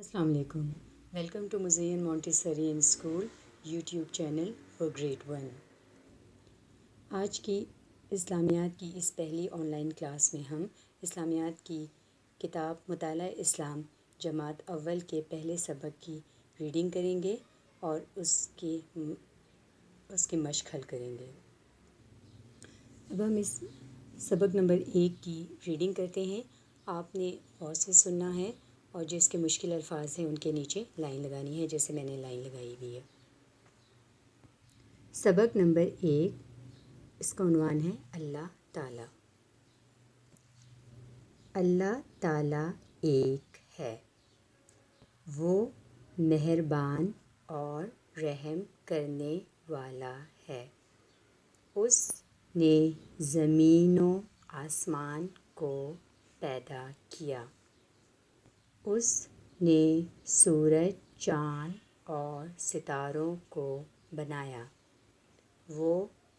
السلام علیکم. Welcome to Muzayyan Montessori in school YouTube channel for grade 1. آج کی اسلامیات کی اس پہلی آن لائن کلاس میں ہم اسلامیات کی کتاب مطالعہ اسلام جماعت اول کے پہلے سبق کی ریڈنگ کریں گے اور اس کی مشق حل کریں گے. اب ہم اس سبق نمبر 1 کی ریڈنگ کرتے ہیں. آپ نے غور سے سننا ہے اور جو اس کے مشکل الفاظ ہیں ان کے نیچے لائن لگانی ہے جیسے میں نے لائن لگائی ہوئی ہے. سبق نمبر 1، اس کا عنوان ہے اللہ تعالیٰ. اللہ تعالیٰ ایک ہے، وہ مہربان اور رحم کرنے والا ہے. اس نے زمین و آسمان کو پیدا کیا. اس نے سورج، چاند اور ستاروں کو بنایا. وہ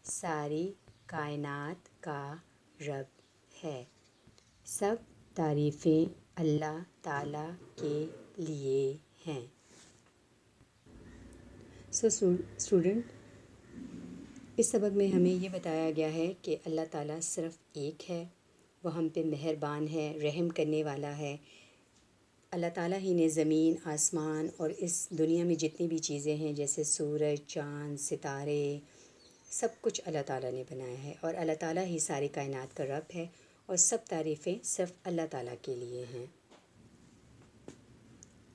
ساری کائنات کا رب ہے. سب تعریفیں اللہ تعالیٰ کے لیے ہیں. اسٹوڈنٹ، اس سبق میں ہمیں یہ بتایا گیا ہے کہ اللہ تعالیٰ صرف ایک ہے، وہ ہم پہ مہربان ہے، رحم کرنے والا ہے. اللہ تعالیٰ ہی نے زمین، آسمان اور اس دنیا میں جتنی بھی چیزیں ہیں جیسے سورج، چاند، ستارے، سب کچھ اللہ تعالیٰ نے بنایا ہے اور اللہ تعالیٰ ہی ساری کائنات کا رب ہے اور سب تعریفیں صرف اللہ تعالیٰ کے لیے ہیں.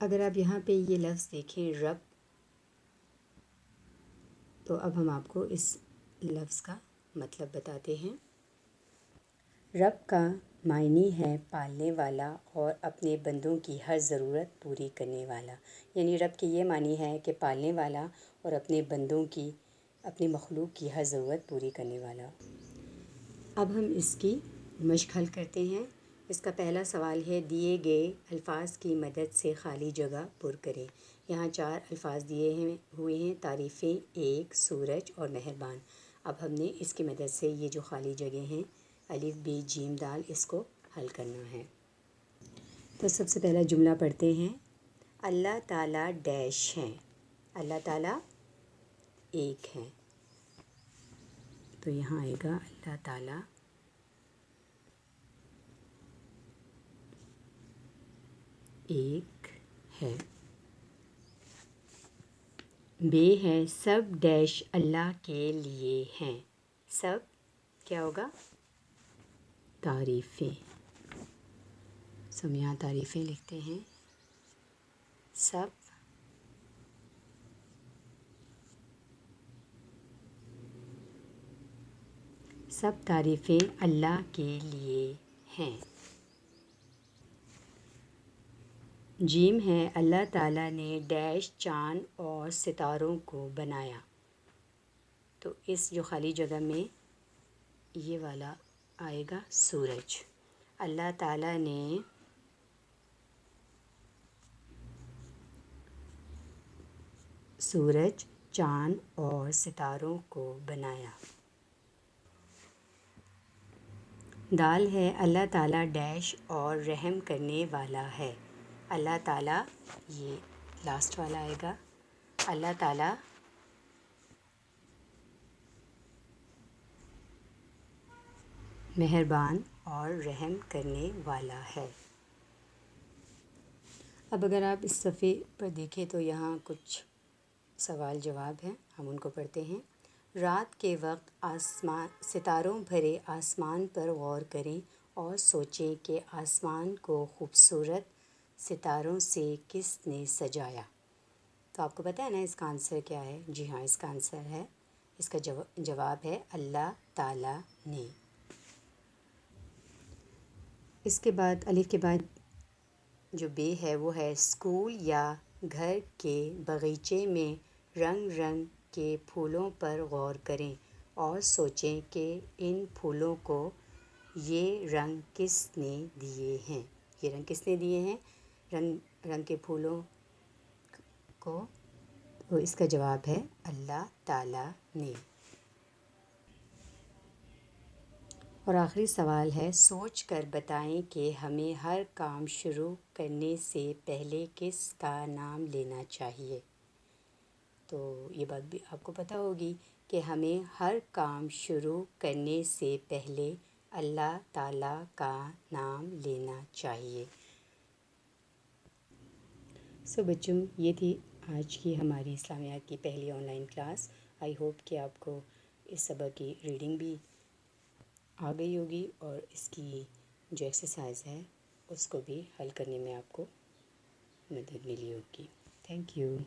اگر آپ یہاں پہ یہ لفظ دیکھیں رب، تو اب ہم آپ کو اس لفظ کا مطلب بتاتے ہیں. رب کا معنی ہے پالنے والا اور اپنے بندوں کی ہر ضرورت پوری کرنے والا. یعنی رب کے یہ معنی ہے کہ پالنے والا اور اپنے بندوں کی، اپنی مخلوق کی ہر ضرورت پوری کرنے والا. اب ہم اس کی مشق حل کرتے ہیں. اس کا پہلا سوال ہے دیے گئے الفاظ کی مدد سے خالی جگہ پر کریں. یہاں 4 الفاظ دیے ہوئے ہیں: تعریفیں، ایک، سورج اور مہربان. اب ہم نے اس کی مدد سے یہ جو خالی جگہ ہیں الف، ب، ج، د، اس کو حل کرنا ہے. تو سب سے پہلا جملہ پڑھتے ہیں. اللہ تعالیٰ ڈیش ہیں. اللہ تعالیٰ ایک ہیں. تو یہاں آئے گا اللہ تعالیٰ ایک ہے. بے ہے سب ڈیش اللہ کے لیے ہیں. سب کیا ہوگا؟ تعریفیں. یہاں تعریفیں لکھتے ہیں. سب تعریفیں اللہ کے لیے ہیں. جیم ہے اللہ تعالیٰ نے ڈیش چاند اور ستاروں کو بنایا. تو اس جو خالی جگہ میں یہ والا آئے گا سورج. اللہ تعالیٰ نے سورج، چاند اور ستاروں کو بنایا. دال ہے اللہ تعالیٰ ڈیش اور رحم کرنے والا ہے. اللہ تعالیٰ، یہ لاسٹ والا آئے گا، اللہ تعالیٰ مہربان اور رحم کرنے والا ہے. اب اگر آپ اس صفحے پر دیکھیں تو یہاں کچھ سوال جواب ہیں، ہم ان کو پڑھتے ہیں. رات کے وقت ستاروں بھرے آسمان پر غور کریں اور سوچیں کہ آسمان کو خوبصورت ستاروں سے کس نے سجایا. تو آپ کو پتہ ہے نا اس کا آنسر کیا ہے؟ جی ہاں، اس کا آنسر ہے، اس کا جواب ہے اللہ تعالیٰ نے. اس کے بعد الف کے بعد جو بے ہے وہ ہے اسکول یا گھر کے باغیچے میں رنگ رنگ کے پھولوں پر غور کریں اور سوچیں کہ ان پھولوں کو یہ رنگ کس نے دیے ہیں. یہ رنگ کس نے دیے ہیں؟ رنگ کے پھولوں کو. تو اس کا جواب ہے اللہ تعالیٰ نے. اور آخری سوال ہے، سوچ کر بتائیں کہ ہمیں ہر کام شروع کرنے سے پہلے کس کا نام لینا چاہیے۔ تو یہ بات بھی آپ کو پتہ ہوگی کہ ہمیں ہر کام شروع کرنے سے پہلے اللہ تعالیٰ کا نام لینا چاہیے۔ بچوں، یہ تھی آج کی ہماری اسلامیات کی پہلی on line class. I hope کہ آپ کو اس سبق کی ریڈنگ بھی آ گئی ہوگی اور اس کی جو ایکسرسائز ہے اس کو بھی حل کرنے میں آپ کو مدد ملی ہوگی۔ Thank you.